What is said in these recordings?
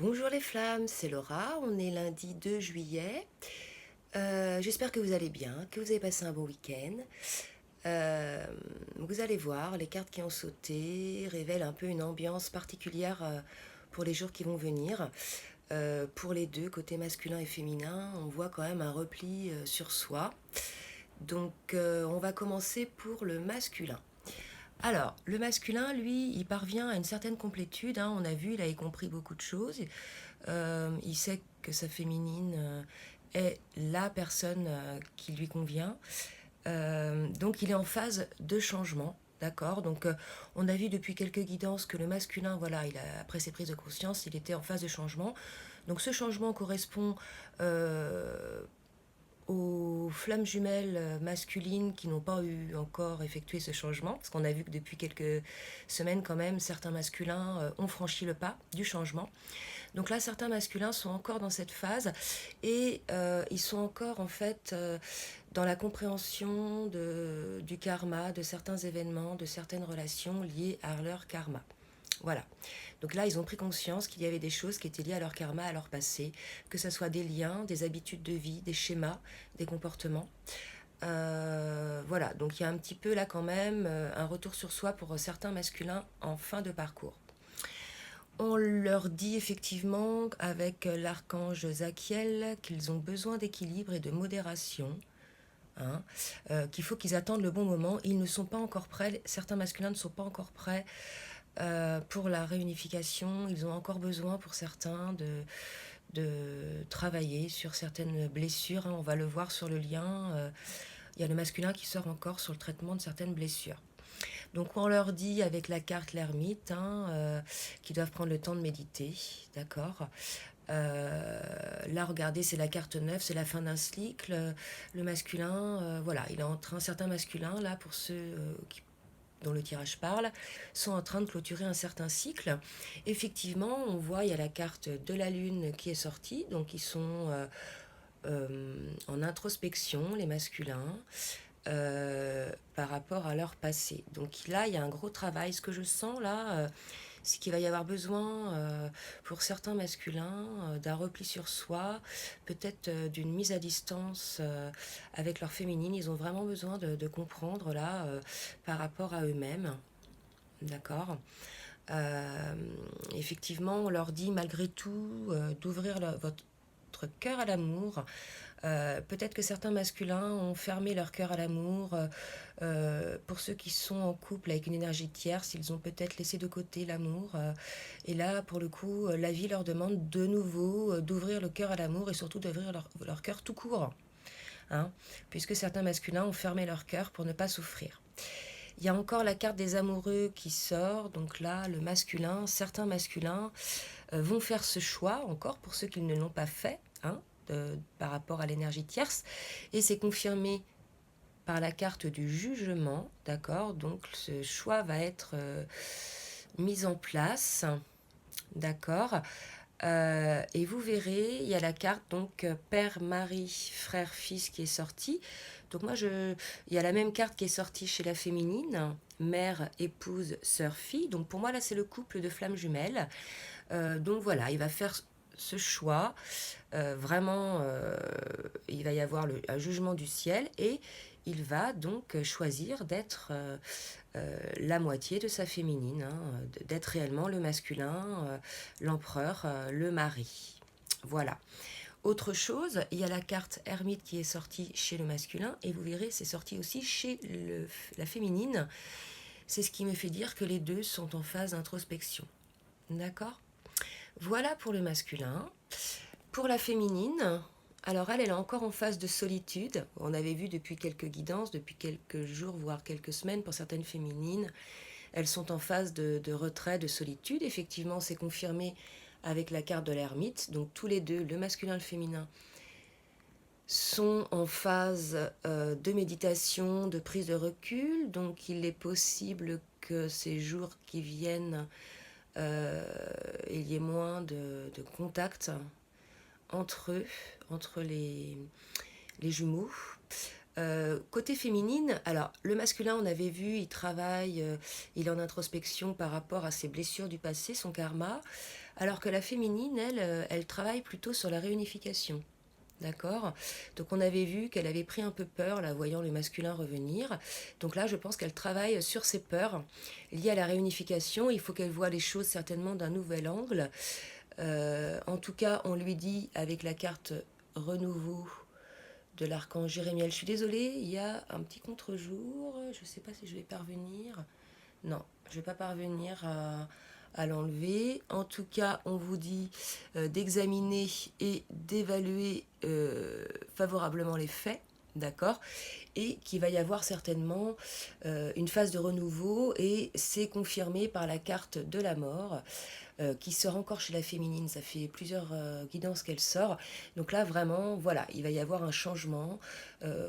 Bonjour les flammes, c'est Laura, on est lundi 2 juillet. J'espère que vous allez bien, que vous avez passé un bon week-end. Vous allez voir, les cartes qui ont sauté révèlent un peu une ambiance particulière pour les jours qui vont venir. Pour les deux, côté masculin et féminin, on voit quand même un repli sur soi. Donc on va commencer pour le masculin. Alors, le masculin, lui, il parvient à une certaine complétude, hein. On a vu, il a compris beaucoup de choses. Il sait que sa féminine est la personne qui lui convient. Donc il est en phase de changement. D'accord. Donc, on a vu depuis quelques guidances que le masculin, voilà, après ses prises de conscience, il était en phase de changement. Donc, ce changement correspond aux flammes jumelles masculines qui n'ont pas eu encore effectué ce changement, parce qu'on a vu que depuis quelques semaines, quand même, certains masculins ont franchi le pas du changement. Donc là, certains masculins sont encore dans cette phase et ils sont encore en fait dans la compréhension du karma, de certains événements, de certaines relations liées à leur karma. Voilà. Donc là, ils ont pris conscience qu'il y avait des choses qui étaient liées à leur karma, à leur passé, que ce soit des liens, des habitudes de vie, des schémas, des comportements. Voilà, donc il y a un petit peu là quand même un retour sur soi pour certains masculins en fin de parcours. On leur dit effectivement avec l'archange Zachiel qu'ils ont besoin d'équilibre et de modération, hein, qu'il faut qu'ils attendent le bon moment. Ils ne sont pas encore prêts, certains masculins ne sont pas encore prêts pour la réunification. Ils ont encore besoin pour certains de travailler sur certaines blessures, hein. On va le voir sur le lien. Il y a le masculin qui sort encore sur le traitement de certaines blessures. Donc on leur dit avec la carte l'ermite, hein, qu'ils doivent prendre le temps de méditer, d'accord. Là, regardez, c'est la carte 9, c'est la fin d'un cycle. Le masculin, voilà, il est en train, certains masculins, là, pour ceux dont le tirage parle, sont en train de clôturer un certain cycle. Effectivement, on voit, il y a la carte de la lune qui est sortie, donc ils sont en introspection, les masculins, par rapport à leur passé. Donc là, il y a un gros travail. Ce que je sens là, c'est qu'il va y avoir besoin, pour certains masculins, d'un repli sur soi, peut-être d'une mise à distance avec leur féminine. Ils ont vraiment besoin de comprendre là, par rapport à eux-mêmes. D'accord. Euh, Effectivement, on leur dit malgré tout d'ouvrir votre cœur à l'amour. Peut-être que certains masculins ont fermé leur cœur à l'amour. Pour ceux qui sont en couple avec une énergie tierce, ils ont peut-être laissé de côté l'amour. Et là, pour le coup, la vie leur demande de nouveau d'ouvrir le cœur à l'amour et surtout d'ouvrir leur cœur tout court, hein, puisque certains masculins ont fermé leur cœur pour ne pas souffrir. Il y a encore la carte des amoureux qui sort. Donc là, le masculin, certains masculins vont faire ce choix encore pour ceux qui ne l'ont pas fait, hein, par rapport à l'énergie tierce. Et c'est confirmé par la carte du jugement, d'accord. Donc ce choix va être mis en place, d'accord. Et vous verrez, il y a la carte donc père, mari, frère, fils qui est sortie. Donc moi, il y a la même carte qui est sortie chez la féminine, mère, épouse, sœur, fille. Donc pour moi, là, c'est le couple de flammes jumelles. Donc voilà, il va faire ce choix. Vraiment, il va y avoir un jugement du ciel et il va donc choisir d'être la moitié de sa féminine, hein, d'être réellement le masculin, l'empereur, le mari. Voilà. Autre chose, il y a la carte ermite qui est sortie chez le masculin et vous verrez, c'est sorti aussi chez la féminine. C'est ce qui me fait dire que les deux sont en phase d'introspection. D'accord. Voilà pour le masculin. Pour la féminine, alors elle est encore en phase de solitude. On avait vu depuis quelques guidances, depuis quelques jours, voire quelques semaines, pour certaines féminines, elles sont en phase de retrait, de solitude. Effectivement, c'est confirmé avec la carte de l'ermite. Donc tous les deux, le masculin et le féminin, sont en phase de méditation, de prise de recul. Donc il est possible que ces jours qui viennent, il y ait moins de contact entre eux, entre les jumeaux. Côté féminine, alors le masculin, on avait vu, il travaille, il est en introspection par rapport à ses blessures du passé, son karma. Alors que la féminine, elle, elle travaille plutôt sur la réunification. D'accord. Donc on avait vu qu'elle avait pris un peu peur, là, voyant le masculin revenir. Donc là, je pense qu'elle travaille sur ses peurs liées à la réunification. Il faut qu'elle voie les choses certainement d'un nouvel angle. En tout cas, on lui dit avec la carte renouveau de l'archange Jérémiel. Je suis désolée, il y a un petit contre-jour. Je ne sais pas si je vais parvenir. Non, je ne vais pas parvenir à l'enlever. En tout cas, on vous dit d'examiner et d'évaluer favorablement les faits. D'accord. Et qu'il va y avoir certainement une phase de renouveau, et c'est confirmé par la carte de la mort qui sort encore chez la féminine. Ça fait plusieurs guidances qu'elle sort. Donc là, vraiment, voilà, il va y avoir un changement,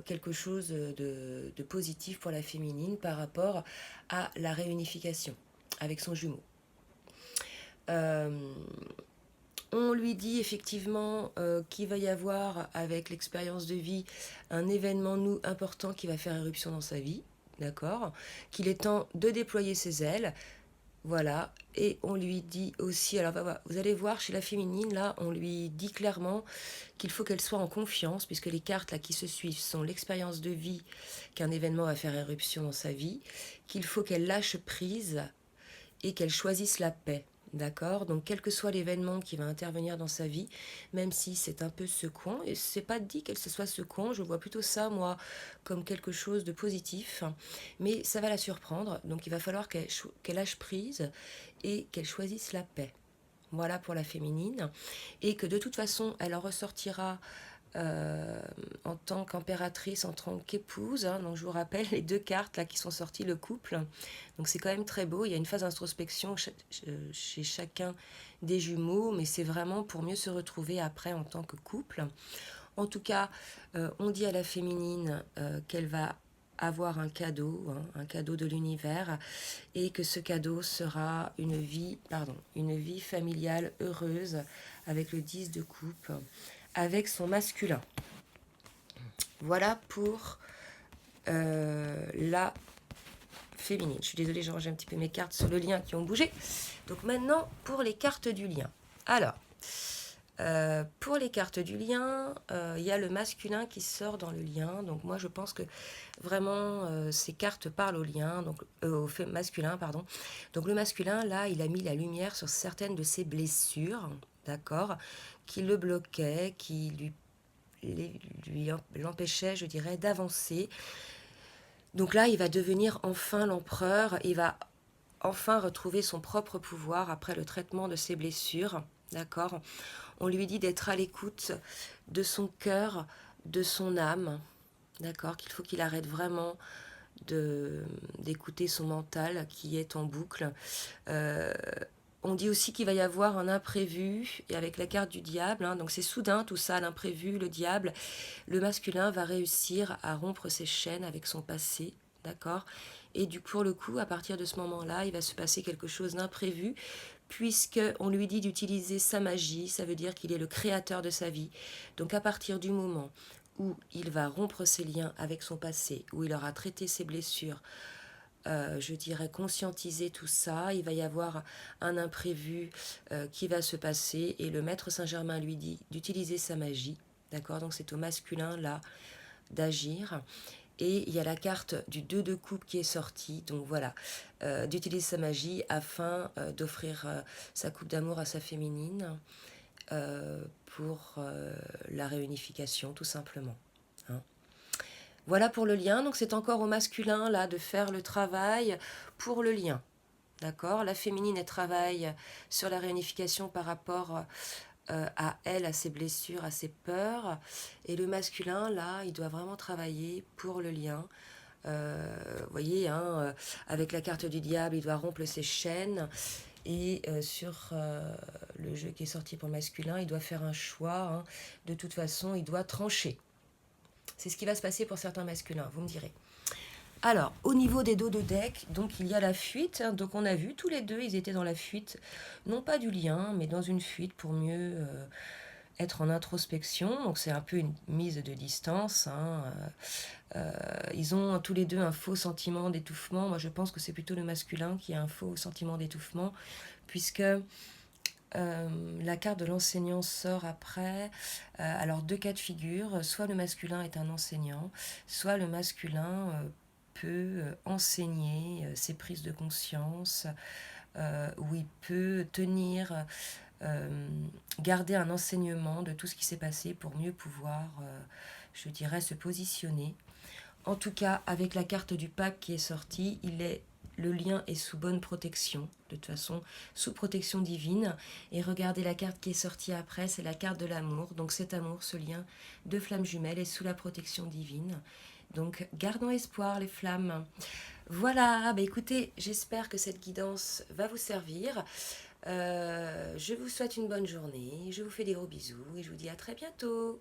quelque chose de positif pour la féminine par rapport à la réunification avec son jumeau. Euh, on lui dit effectivement qu'il va y avoir, avec l'expérience de vie, un événement important qui va faire éruption dans sa vie, d'accord. Qu'il est temps de déployer ses ailes, voilà. Et on lui dit aussi, alors vous allez voir chez la féminine, là, on lui dit clairement qu'il faut qu'elle soit en confiance, puisque les cartes là qui se suivent sont l'expérience de vie qu'un événement va faire éruption dans sa vie, qu'il faut qu'elle lâche prise et qu'elle choisisse la paix. D'accord. Donc quel que soit l'événement qui va intervenir dans sa vie, même si c'est un peu secouant, et c'est pas dit qu'elle se soit secouant, je vois plutôt ça moi comme quelque chose de positif, mais ça va la surprendre, donc il va falloir qu'elle lâche prise et qu'elle choisisse la paix. Voilà pour la féminine, et que de toute façon elle en ressortira euh, en tant qu'impératrice, en tant qu'épouse. Hein. Donc je vous rappelle les deux cartes là qui sont sorties, le couple. Donc c'est quand même très beau. Il y a une phase d'introspection chez chacun des jumeaux, mais c'est vraiment pour mieux se retrouver après en tant que couple. En tout cas, on dit à la féminine qu'elle va avoir un cadeau, hein, un cadeau de l'univers, et que ce cadeau sera une vie familiale heureuse avec le 10 de coupe, avec son masculin. Voilà pour la féminine. Je suis désolée, j'ai rangé un petit peu mes cartes sur le lien qui ont bougé. Donc maintenant, pour les cartes du lien. Alors, pour les cartes du lien, il y a le masculin qui sort dans le lien. Donc moi, je pense que vraiment, ces cartes parlent au lien, donc au masculin, pardon. Donc le masculin, là, il a mis la lumière sur certaines de ses blessures, d'accord, qui le bloquaient, qui l'empêchaient, je dirais, d'avancer. Donc là, il va devenir enfin l'empereur, il va enfin retrouver son propre pouvoir après le traitement de ses blessures, d'accord. On lui dit d'être à l'écoute de son cœur, de son âme, d'accord, qu'il faut qu'il arrête vraiment d'écouter son mental qui est en boucle. Euh, on dit aussi qu'il va y avoir un imprévu, et avec la carte du diable, hein, donc c'est soudain tout ça, l'imprévu, le diable. Le masculin va réussir à rompre ses chaînes avec son passé, d'accord. Et pour le coup, à partir de ce moment-là, il va se passer quelque chose d'imprévu, puisqu'on lui dit d'utiliser sa magie, ça veut dire qu'il est le créateur de sa vie. Donc à partir du moment où il va rompre ses liens avec son passé, où il aura traité ses blessures, je dirais conscientiser tout ça, il va y avoir un imprévu qui va se passer, et le maître Saint-Germain lui dit d'utiliser sa magie, d'accord. Donc c'est au masculin là d'agir. Et il y a la carte du 2 de coupe qui est sortie, donc voilà, d'utiliser sa magie afin d'offrir sa coupe d'amour à sa féminine pour la réunification tout simplement. Hein. Voilà pour le lien, donc c'est encore au masculin là de faire le travail pour le lien. D'accord. La féminine, elle travaille sur la réunification par rapport à elle, à ses blessures, à ses peurs. Et le masculin, là, il doit vraiment travailler pour le lien. Vous voyez, hein, avec la carte du diable, il doit rompre ses chaînes. Et sur le jeu qui est sorti pour le masculin, il doit faire un choix. Hein. De toute façon, il doit trancher. C'est ce qui va se passer pour certains masculins, vous me direz. Alors, au niveau des dos de deck, donc il y a la fuite. Hein, donc on a vu, tous les deux, ils étaient dans la fuite. Non pas du lien, mais dans une fuite pour mieux être en introspection. Donc c'est un peu une mise de distance. Hein, ils ont tous les deux un faux sentiment d'étouffement. Moi, je pense que c'est plutôt le masculin qui a un faux sentiment d'étouffement, puisque La carte de l'enseignant sort après. Alors, deux cas de figure. Soit le masculin est un enseignant, soit le masculin peut enseigner ses prises de conscience, où il peut tenir, euh, garder un enseignement de tout ce qui s'est passé pour mieux pouvoir, je dirais, se positionner. En tout cas, avec la carte du pape qui est sortie, le lien est sous bonne protection, de toute façon, sous protection divine. Et regardez la carte qui est sortie après, c'est la carte de l'amour. Donc cet amour, ce lien de flammes jumelles est sous la protection divine. Donc gardons espoir les flammes. Voilà, bah écoutez, j'espère que cette guidance va vous servir. Je vous souhaite une bonne journée, je vous fais des gros bisous et je vous dis à très bientôt.